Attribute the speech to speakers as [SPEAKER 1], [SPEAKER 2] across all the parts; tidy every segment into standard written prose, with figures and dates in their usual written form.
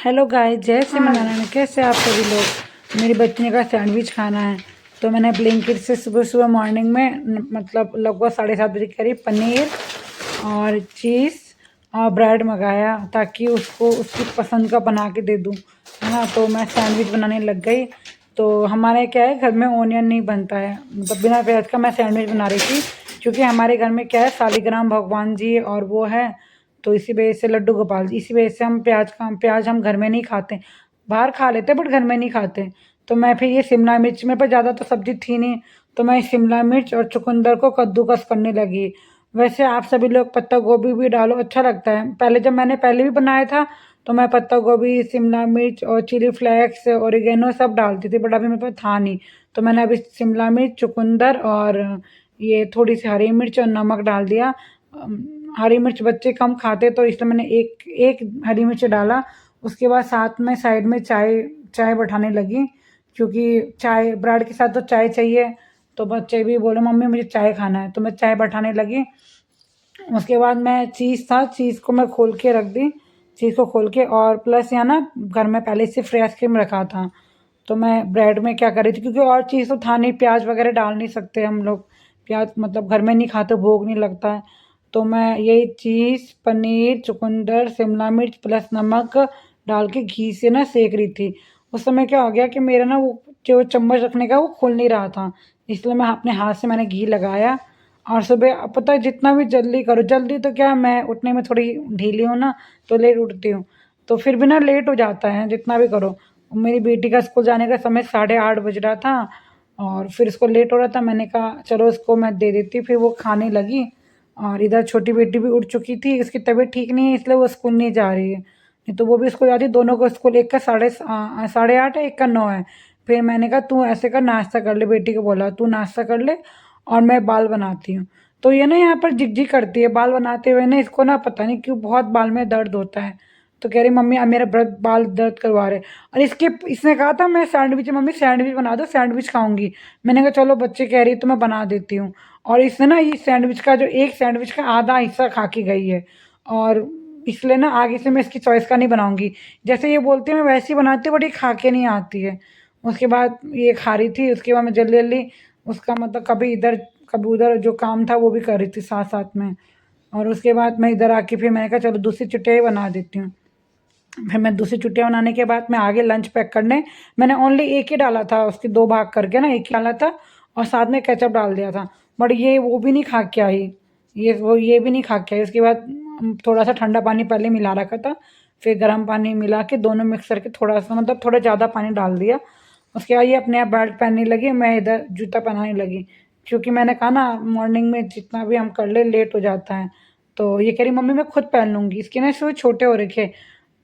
[SPEAKER 1] Hello guys, जय श्री नारायण। कैसे आप सभी लोग। मेरी बच्ची ने कहा सैंडविच खाना है, तो मैंने ब्लिंकिट से सुबह सुबह मॉर्निंग में मतलब लगभग 7:30 बजे के करीब पनीर और चीज़ और ब्रेड मंगाया ताकि उसको उसकी पसंद का बना के दे दूँ, है ना। तो मैं सैंडविच बनाने लग गई। तो हमारे क्या है, घर में ओनियन नहीं बनता है, मतलब बिना प्याज का मैं सैंडविच बना रही थी, क्योंकि हमारे घर में क्या है, शालिग्राम भगवान जी और वो है, तो इसी वजह से लड्डू गोपाल जी, इसी वजह से हम प्याज हम घर में नहीं खाते। बाहर खा लेते बट घर में नहीं खाते। तो मैं फिर ये शिमला मिर्च, मेरे पास ज़्यादा तो सब्जी थी नहीं, तो मैं शिमला मिर्च और चुकंदर को कद्दूकस करने लगी। वैसे आप सभी लोग पत्ता गोभी भी डालो, अच्छा लगता है। पहले जब मैंने पहले भी बनाया था तो मैं पत्ता गोभी, शिमला मिर्च और चिली फ्लेक्स, ओरिगेनो सब डालती थी, बट अभी मेरे पास था नहीं। तो मैंने अभी शिमला मिर्च, चुकंदर और ये थोड़ी सी हरी मिर्च और नमक डाल दिया। हरी मिर्च बच्चे कम खाते, तो इसलिए मैंने एक एक हरी मिर्च डाला। उसके बाद साथ में साइड में चाय चाय बैठाने लगी, क्योंकि चाय ब्रेड के साथ तो चाय चाहिए। तो बच्चे भी बोले मम्मी मुझे चाय खाना है, तो मैं चाय बैठाने लगी। उसके बाद मैं चीज़ को मैं खोल के रख दी, चीज़ को खोल के, और प्लस यहाँ ना घर में पहले से फ्रेश क्रीम रखा था। तो मैं ब्रेड में क्या कर रही थी, क्योंकि और चीज़ तो था नहीं, प्याज वगैरह डाल नहीं सकते हम लोग, प्याज मतलब घर में नहीं खाते, भोग नहीं लगता है। तो मैं यही चीज़, पनीर, चुकंदर, शिमला मिर्च प्लस नमक डाल के घी से ना सेक रही थी। उस समय क्या हो गया कि मेरा ना वो जो चम्मच रखने का वो खुल नहीं रहा था, इसलिए मैं अपने हाथ से मैंने घी लगाया। और सुबह पता है जितना भी जल्दी करो, जल्दी तो क्या, मैं उठने में थोड़ी ढीली हूँ ना, तो लेट उठती हूँ, तो फिर भी ना लेट हो जाता है जितना भी करो। मेरी बेटी का स्कूल जाने का समय 8:30 बज रहा था, और फिर इसको लेट हो रहा था, मैंने कहा चलो इसको मैं दे देती, फिर वो खाने लगी। और इधर छोटी बेटी भी उठ चुकी थी, उसकी तबीयत ठीक नहीं है इसलिए वो स्कूल नहीं जा रही है, नहीं तो वो भी स्कूल जाती। दोनों को स्कूल, एक का 8:30 है, एक का 9 है। फिर मैंने कहा तू ऐसे कर, नाश्ता कर ले, बेटी को बोला तू नाश्ता कर ले और मैं बाल बनाती हूँ। तो ये ना यहाँ पर झिकझिक करती है बाल बनाते हुए ना, इसको ना पता नहीं क्यों बहुत बाल में दर्द होता है। तो कह रही मम्मी अब मेरा बाल दर्द करवा रहे। और इसने कहा था मैं सैंडविच, मम्मी सैंडविच बना दो, सैंडविच खाऊंगी। मैंने कहा चलो बच्चे कह रही है तो मैं बना देती हूँ। और इसने ना ये सैंडविच का जो एक सैंडविच का आधा हिस्सा खा के गई है, और इसलिए ना आगे से मैं इसकी चॉइस का नहीं बनाऊंगी। जैसे ये बोलती है मैं वैसे ही बनाती हूँ, बट ये खा के नहीं आती है। उसके बाद ये खा रही थी, उसके बाद मैं जल्दी जल्दी उसका मतलब कभी इधर कभी उधर जो काम था वो भी कर रही थी साथ साथ में। और उसके बाद मैं इधर आके फिर मैंने कहा चलो दूसरी चुटिया बना देती हूँ। फिर मैं दूसरी चुटिया बनाने के बाद मैं आगे लंच पैक करने, मैंने ओनली एक ही डाला था, उसके दो भाग करके ना एक ही डाला था, और साथ में केचप डाल दिया था। बट ये वो भी नहीं खा के आई, ये भी नहीं खा के आई। उसके बाद थोड़ा सा ठंडा पानी पहले मिला रखा था, फिर गर्म पानी मिला के दोनों मिक्स करके थोड़ा सा मतलब थोड़ा ज़्यादा पानी डाल दिया। उसके बाद ये अपने आप बेल्ट पहनने लगी, मैं इधर जूता पहनाने लगी, क्योंकि मैंने कहा ना मॉर्निंग में जितना भी हम कर ले लेट हो जाता है। तो ये कह रही मम्मी मैं खुद पहन लूँगी, इसके ना शूज छोटे हो रखे,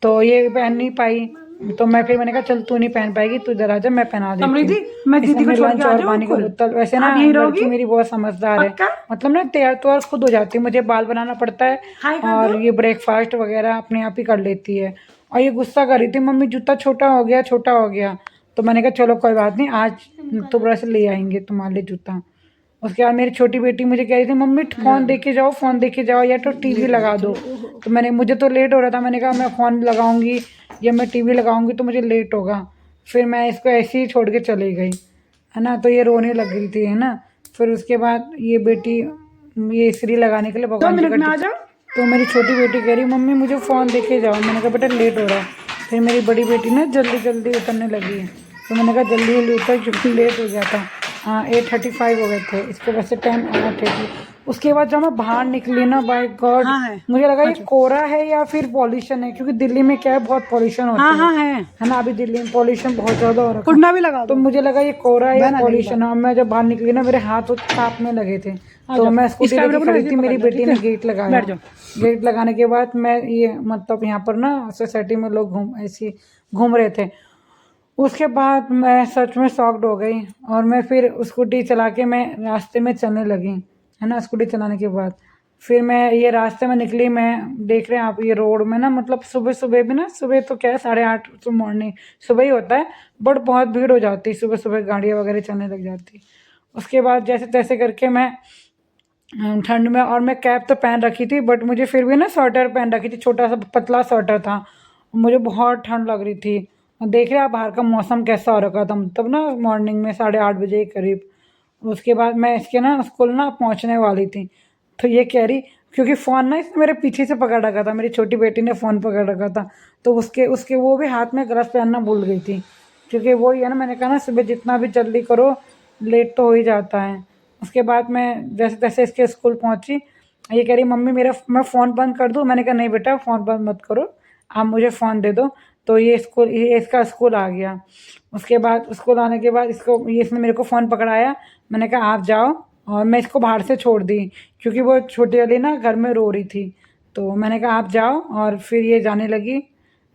[SPEAKER 1] तो ये पहन नहीं पाई। तो मैंने कहा चल तू नहीं पहन पाएगी, तू इधर आ जा मैं पहना देती हूँ।
[SPEAKER 2] समृद्धि, मैं
[SPEAKER 1] इसने
[SPEAKER 2] दीदी को
[SPEAKER 1] अपने
[SPEAKER 2] छोड़ के
[SPEAKER 1] लंच
[SPEAKER 2] आ
[SPEAKER 1] और
[SPEAKER 2] जाऊँ
[SPEAKER 1] पानी का
[SPEAKER 2] खुद?
[SPEAKER 1] बोतल, वैसे ना
[SPEAKER 2] आप यहीं
[SPEAKER 1] लड़की
[SPEAKER 2] रहोगी?
[SPEAKER 1] मेरी बहुत समझदार है,
[SPEAKER 2] पक्का?
[SPEAKER 1] मतलब ना तैयार तो और खुद हो जाती है, मुझे बाल बनाना पड़ता है
[SPEAKER 2] हाय कर दो।
[SPEAKER 1] और ये ब्रेकफास्ट वगैरह अपने आप ही कर लेती है। और ये गुस्सा कर रही थी मम्मी जूता छोटा हो गया, छोटा हो गया। तो मैंने कहा चलो कोई बात नहीं, आज दोबारा से ले आएंगे तुम्हारे लिए जूता। उसके बाद मेरी छोटी बेटी मुझे कह रही थी मम्मी फ़ोन देखे जाओ, फ़ोन देखे जाओ, या तो टीवी लगा दो। तो मुझे तो लेट हो रहा था, मैंने कहा मैं फ़ोन लगाऊंगी या मैं टीवी लगाऊंगी तो मुझे लेट होगा। फिर मैं इसको ऐसे ही छोड़ के चली गई, है ना। तो ये रोने लग गई थी, है ना। फिर उसके बाद ये बेटी ये इस्त्री लगाने के लिए
[SPEAKER 2] 2
[SPEAKER 1] भगवान जी का
[SPEAKER 2] मिनट में आ जाओ।
[SPEAKER 1] तो मेरी छोटी बेटी कह रही मम्मी मुझे फ़ोन देखे जाओ। मैंने कहा बेटा लेट हो रहा है। फिर मेरी बड़ी बेटी ना जल्दी जल्दी उतरने लगी है, तो मैंने कहा जल्दी जल्दी उतर क्योंकि लेट हो गया था। हाँ 8:35 हो गए थे, इसको वैसे टाइम 8:30। उसके बाद जब मैं बाहर निकली ना, बाय गॉड
[SPEAKER 2] हाँ है।
[SPEAKER 1] मुझे लगा ये
[SPEAKER 2] अच्छा।
[SPEAKER 1] कोहरा है या फिर पॉल्यूशन है, क्योंकि दिल्ली में क्या है बहुत पॉल्यूशन
[SPEAKER 2] हाँ
[SPEAKER 1] होता
[SPEAKER 2] हाँ है।
[SPEAKER 1] है ना। अभी दिल्ली में पॉल्यूशन बहुत ज़्यादा हो रखा है।
[SPEAKER 2] कुंडा भी लगा
[SPEAKER 1] तो
[SPEAKER 2] दो।
[SPEAKER 1] मुझे लगा ये कोहरा है या
[SPEAKER 2] बहन आ जाएगी
[SPEAKER 1] पॉल्यूशन
[SPEAKER 2] बाहर।
[SPEAKER 1] है। और मैं जब बाहर निकली ना मेरे हाथ कांपने लगे थे।
[SPEAKER 2] आ
[SPEAKER 1] तो
[SPEAKER 2] जाओ।
[SPEAKER 1] मैं
[SPEAKER 2] इस
[SPEAKER 1] स्कूटी
[SPEAKER 2] कैमरे
[SPEAKER 1] लेके
[SPEAKER 2] को ना
[SPEAKER 1] खड़ी
[SPEAKER 2] ऐसे
[SPEAKER 1] थी,
[SPEAKER 2] ही पकड़
[SPEAKER 1] मेरी
[SPEAKER 2] लो,
[SPEAKER 1] बेटी
[SPEAKER 2] ठीक
[SPEAKER 1] ने
[SPEAKER 2] है?
[SPEAKER 1] गेट लगाया।
[SPEAKER 2] बैठ जाओ।
[SPEAKER 1] गेट लगाने के बाद मैं ये मतलब यहाँ पर ना सोसाइटी में लोग ऐसे घूम रहे थे। उसके बाद मैं सच में शॉक्ड हो गई, और मैं फिर स्कूटी चला के मैं रास्ते में चलने लगी, है ना। स्कूटी चलाने के बाद फिर मैं ये रास्ते में निकली, मैं देख रहे हैं आप ये रोड में ना, मतलब सुबह सुबह भी ना, सुबह तो क्या है 8:30 तो मॉर्निंग सुबह ही होता है, बट बहुत भीड़ हो जाती है सुबह सुबह, गाड़ियाँ वगैरह चलने लग जाती। उसके बाद जैसे तैसे करके मैं ठंड में, और मैं कैप तो पहन रखी थी बट मुझे फिर भी ना स्वेटर पहन रखी थी, छोटा सा पतला स्वेटर था। मुझे बहुत ठंड लग रही थी। देख रहे आप बाहर का मौसम कैसा हो रखा था, तब ना मॉर्निंग में 8:30 बजे के करीब। उसके बाद मैं इसके ना स्कूल ना पहुंचने वाली थी, तो ये कह रही, क्योंकि फ़ोन ना इसने मेरे पीछे से पकड़ रखा था, मेरी छोटी बेटी ने फ़ोन पकड़ रखा था, तो उसके उसके वो भी हाथ में ग्लव्स पहनना भूल गई थी, क्योंकि वो ही है ना, मैंने कहा ना सुबह जितना भी जल्दी करो लेट तो हो ही जाता है। उसके बाद मैं जैसे तैसे इसके स्कूल पहुंची। ये कह रही मम्मी मेरा मैं फ़ोन बंद कर दूँ, मैंने कहा नहीं बेटा फ़ोन बंद मत करो, आप मुझे फ़ोन दे दो। तो ये इसका स्कूल आ गया। उसके बाद स्कूल आने के बाद इसने मेरे को फ़ोन पकड़ाया। मैंने कहा आप जाओ, और मैं इसको बाहर से छोड़ दी, क्योंकि वो छोटी वाली ना घर में रो रही थी। तो मैंने कहा आप जाओ, और फिर ये जाने लगी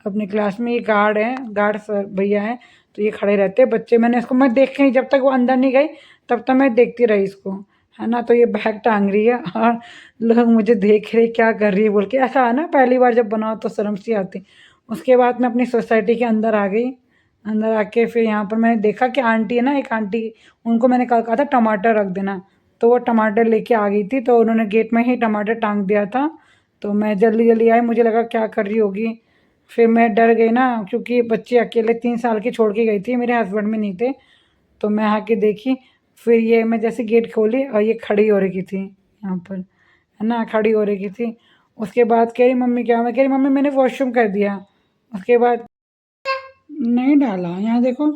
[SPEAKER 1] अपनी क्लास में। ये गार्ड है, गार्ड सर भैया हैं, तो ये खड़े रहते हैं बच्चे। मैं देख ही, जब तक वो अंदर नहीं गई तब तक मैं देखती रही इसको, है ना। तो ये बैग टांग रही है और लोग मुझे देख रहे क्या कर रही है बोल के। ऐसा है ना, पहली बार जब बनाओ तो शर्म सी आती। उसके बाद मैं अपनी सोसाइटी के अंदर आ गई। अंदर आके फिर यहाँ पर मैंने देखा कि आंटी है ना, एक आंटी, उनको मैंने कल कहा था टमाटर रख देना, तो वो टमाटर लेके आ गई थी, तो उन्होंने गेट में ही टमाटर टांग दिया था। तो मैं जल्दी जल्दी आई, मुझे लगा क्या कर रही होगी। फिर मैं डर गई ना, क्योंकि बच्चे अकेले 3 साल की छोड़ के गई थी, मेरे हस्बैंड में नहीं थे। तो मैं आके देखी, फिर ये मैं जैसे गेट खोली और ये खड़ी हो रही थी यहाँ पर, है ना, खड़ी हो रही थी। उसके बाद कह रही मम्मी क्या, मैं कह रही मम्मी मैंने वॉशरूम कर दिया। उसके बाद नहीं डाला, यहाँ देखो।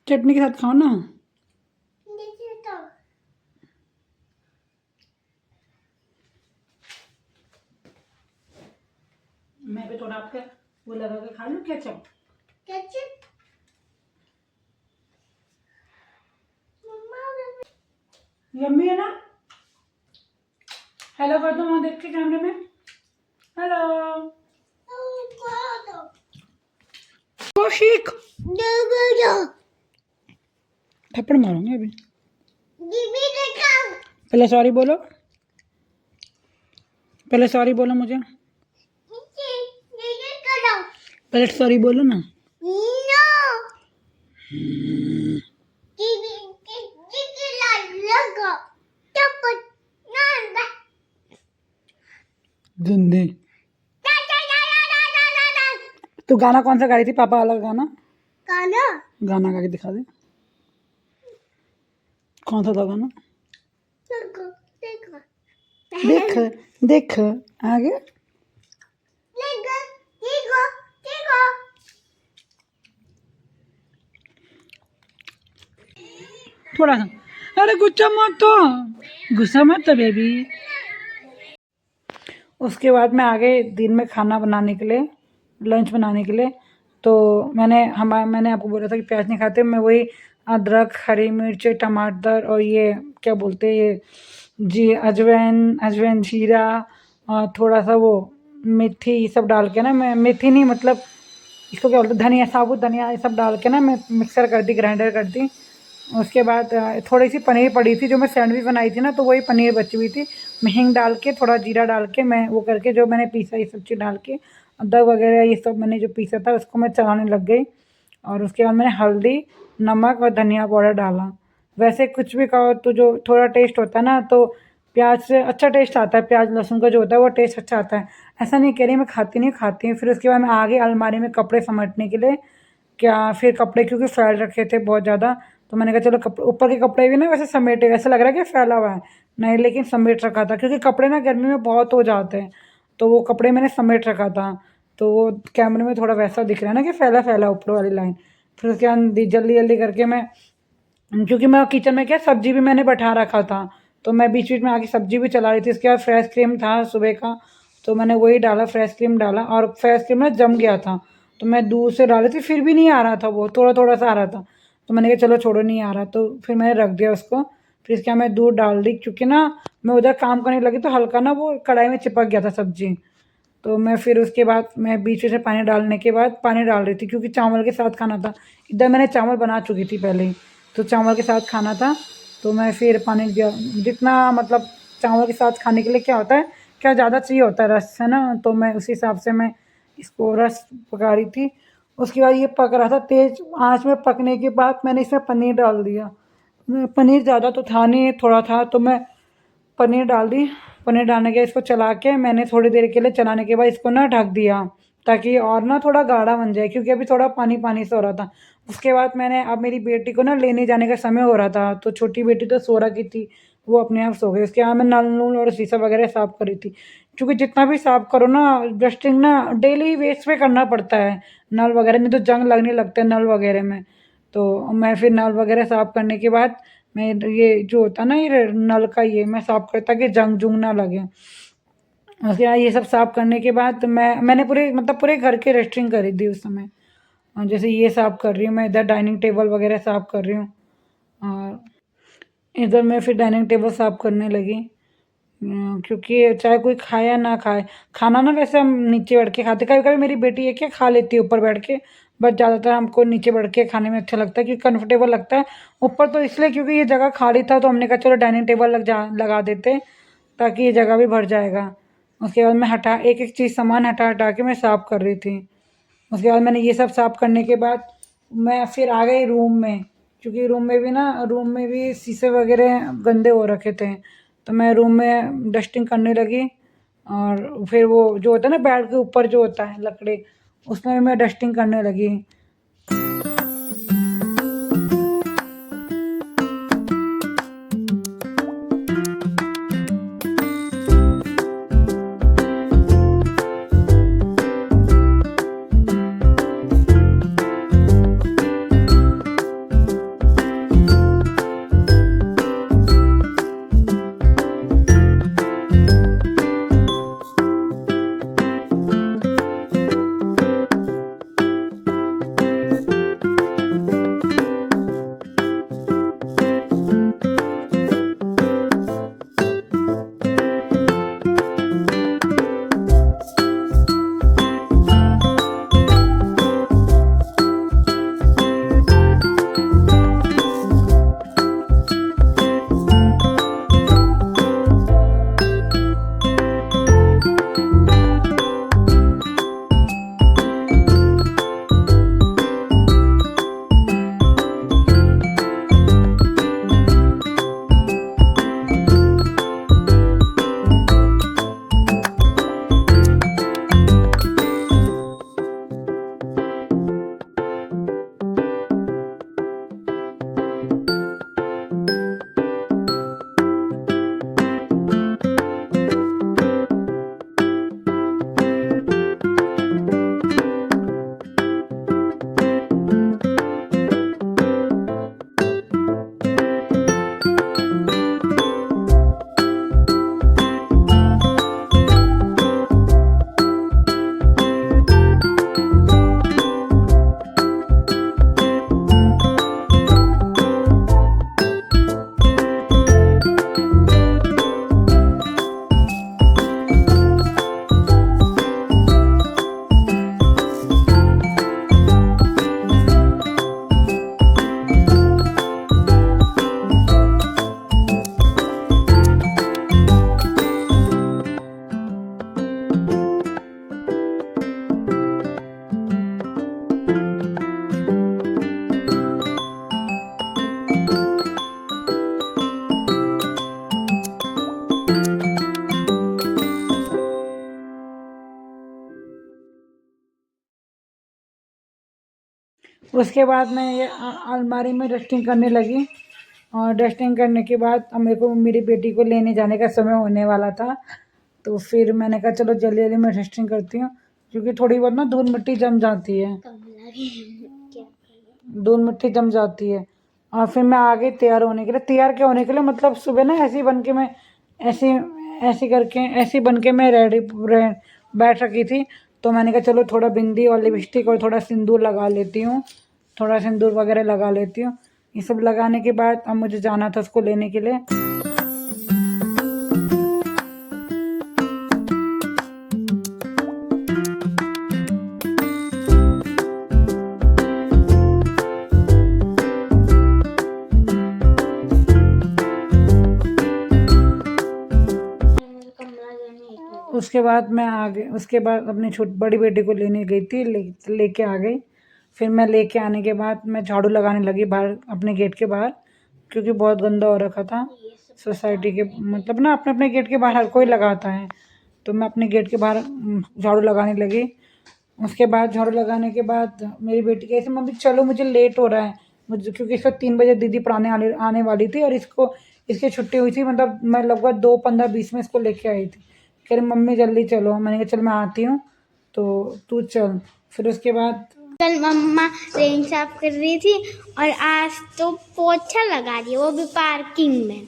[SPEAKER 1] चटनी के साथ खाओ ना। मैं भी थोड़ा आपके वो लगा के खा लूँ केचप। केचप यम्मी है ना। हेलो कर दो वहाँ देख के कैमरे में, हेलो कौशिक। थप्पड़ मारूंगी अभी। पहले सॉरी बोलो, पहले सॉरी बोलो मुझे, पहले सॉरी बोलो ना। गंदे। तू गाना कौन सा गा रही थी, पापा वाला गाना? गाना गाना गा के दिखा दे, कौन सा था गाना? देख देख आगे। थोड़ा सा, अरे गुस्सा मत तो, गुस्सा मत तो बेबी। उसके बाद मैं आ गई दिन में खाना बनाने के लिए, लंच बनाने के लिए। तो मैंने आपको बोला था कि प्याज नहीं खाते, मैं वही अदरक, हरी मिर्च, टमाटर और ये क्या बोलते हैं ये जी अजवाइन अजवाइन, जीरा और थोड़ा सा वो मेथी, ये सब डाल के ना, मैं मेथी नहीं मतलब इसको क्या बोलते हैं, धनिया, साबुत धनिया, ये सब डाल के ना मैं मिक्सर कर दी, ग्राइंडर कर दी। उसके बाद थोड़ी सी पनीर पड़ी थी, जो मैं सैंडविच बनाई थी ना, तो वही पनीर बची हुई थी। मैं हींग डाल के, थोड़ा जीरा डाल के, मैं वो करके जो मैंने पीसा, ये सब चीज़ डाल के, अदरक वगैरह ये सब मैंने जो पीसा था उसको मैं चलाने लग गई। और उसके बाद मैंने हल्दी, नमक और धनिया पाउडर डाला। वैसे कुछ भी खाओ तो जो थोड़ा टेस्ट होता है ना, तो प्याज से अच्छा टेस्ट आता है, प्याज लहसुन का जो होता है वो टेस्ट अच्छा आता है। ऐसा नहीं कह रही मैं खाती नहीं, खाती हूँ। फिर उसके बाद मैं आ गई अलमारी में कपड़े समेटने के लिए। क्या फिर कपड़े क्योंकि फैल रखे थे बहुत ज़्यादा, तो मैंने कहा चलो कपड़े, ऊपर के कपड़े भी ना वैसे समेटे, वैसे लग रहा है कि फैला हुआ है, नहीं लेकिन समेट रखा था, क्योंकि कपड़े ना गर्मी में बहुत हो जाते हैं, तो वो कपड़े मैंने समेट रखा था। तो वो कैमरे में थोड़ा वैसा दिख रहा है ना कि फैला फैला ऊपर वाली लाइन। फिर उसके बाद जल्दी जल्दी करके मैं, क्योंकि मैं किचन में क्या सब्जी भी मैंने बैठा रखा था, तो मैं बीच बीच में आके सब्जी भी चला रही थी। उसके बाद फ्रेश क्रीम था सुबह का, तो मैंने वही डाला, फ्रेश क्रीम डाला, और फ्रेश क्रीम ना जम गया था, तो मैं दूध से डाली थी, फिर भी नहीं आ रहा था, वो थोड़ा थोड़ा सा आ रहा था। तो मैंने कहा चलो छोड़ो, नहीं आ रहा, तो फिर मैंने रख दिया उसको। फिर इसके बाद मैं दूध डाल दी, क्योंकि ना मैं उधर काम करने लगी तो हल्का ना वो कढ़ाई में चिपक गया था सब्जी। तो मैं फिर उसके बाद मैं बीच में से पानी डालने के बाद पानी डाल रही थी, क्योंकि चावल के साथ खाना था। इधर मैंने चावल बना चुकी थी पहले ही, तो चावल के साथ खाना था। तो मैं फिर पानी दिया, जितना मतलब चावल के साथ खाने के लिए क्या होता है, क्या ज़्यादा चाहिए होता है रस, है ना, तो मैं उसी हिसाब से मैं इसको रस पका रही थी। उसके बाद ये पक रहा था, तेज़ आँच में पकने के बाद मैंने इसमें पनीर डाल दिया। पनीर ज़्यादा तो था नहीं, थोड़ा था, तो मैं पनीर डाल दी। पनीर डालने के इसको चला के मैंने थोड़ी देर के लिए चलाने के बाद इसको ना ढक दिया ताकि और ना थोड़ा गाढ़ा बन जाए, क्योंकि अभी थोड़ा पानी पानी से हो रहा था। उसके बाद मैंने अब मेरी बेटी को ना लेने जाने का समय हो रहा था, तो छोटी बेटी तो सो रखी थी, वो अपने आप सो गई। उसके बाद मैं नल नूल और शीशा वगैरह साफ़ करी थी, क्योंकि जितना भी साफ़ करो ना डस्टिंग ना डेली बेस पे करना पड़ता है नल वगैरह, नहीं तो जंग लगने लगता है नल वगैरह में। तो मैं फिर नल वगैरह साफ़ करने के बाद मैं ये जो होता है ना ये नल का ये मैं साफ़ करता कि जंग जुंग ना लगे। उसके बाद ये सब साफ़ करने के बाद मैंने पूरे मतलब पूरे घर की डस्टिंग करी थी उस समय। जैसे ये साफ़ कर रही हूँ मैं, इधर डाइनिंग टेबल वगैरह साफ़ कर रही हूँ, और इधर मैं फिर डाइनिंग टेबल साफ़ करने लगी। क्योंकि चाहे कोई खाए या ना खाए, खाना ना वैसे हम नीचे बैठ के खाते, कभी कभी मेरी बेटी है क्या खा लेती है ऊपर बैठ के, बट ज़्यादातर हमको नीचे बैठ के खाने में अच्छा लगता है क्योंकि कंफर्टेबल लगता है। ऊपर तो इसलिए क्योंकि ये जगह खाली था, तो हमने कहा चलो डाइनिंग टेबल लगा देते ताकि ये जगह भी भर जाएगा। उसके बाद मैं एक एक चीज़ सामान हटा हटा के मैं साफ़ कर रही थी। उसके बाद मैंने ये सब साफ़ करने के बाद मैं फिर आ गई रूम में, क्योंकि रूम में भी शीशे वगैरह गंदे हो रखे थे, तो मैं रूम में डस्टिंग करने लगी। और फिर वो जो होता है ना बेड के ऊपर जो होता है लकड़ी, उसमें भी मैं डस्टिंग करने लगी। उसके बाद मैं ये अलमारी में डस्टिंग करने लगी, और डस्टिंग करने के बाद अब मेरे को मेरी बेटी को लेने जाने का समय होने वाला था, तो फिर मैंने कहा चलो जल्दी जल्दी मैं डस्टिंग करती हूँ, क्योंकि थोड़ी बहुत ना धूल मिट्टी जम जाती है, धूल मिट्टी जम जाती है। और फिर मैं आ गई तैयार होने के लिए। तैयार क्या होने के लिए मतलब सुबह ना ऐसे ही बन के मैं ऐसे ऐसे बन के मैं बैठ रखी थी, तो मैंने कहा चलो थोड़ा बिंदी और लिपस्टिक और थोड़ा सिंदूर लगा लेती हूँ, थोड़ा सिंदूर वगैरह लगा लेती हूँ। ये सब लगाने के बाद अब मुझे जाना था उसको लेने के लिए। उसके बाद मैं आ गई, उसके बाद अपनी बड़ी बेटी को लेने गई थी, लेके आ गई। फिर मैं लेके आने के बाद मैं झाड़ू लगाने लगी बाहर अपने गेट के बाहर, क्योंकि बहुत गंदा हो रखा था। सोसाइटी के मतलब ना अपने अपने गेट के बाहर हर कोई लगाता है, तो मैं अपने गेट के बाहर झाड़ू लगाने लगी। उसके बाद झाड़ू लगाने के बाद मेरी बेटी कहती मम्मी चलो मुझे लेट हो रहा है, मुझे क्योंकि इसको 3 बजे दीदी पढ़ाने आने वाली थी और इसको इसकी छुट्टी हुई थी, मतलब मैं लगभग 2:15-20 में इसको लेके आई थी। कह रही मम्मी जल्दी चलो, मैंने कहा चल मैं आती हूँ तो तू चल। फिर उसके बाद
[SPEAKER 2] कल मम्मा रेन साफ कर रही थी और आज तो पोछा लगा रही है, वो भी पार्किंग में।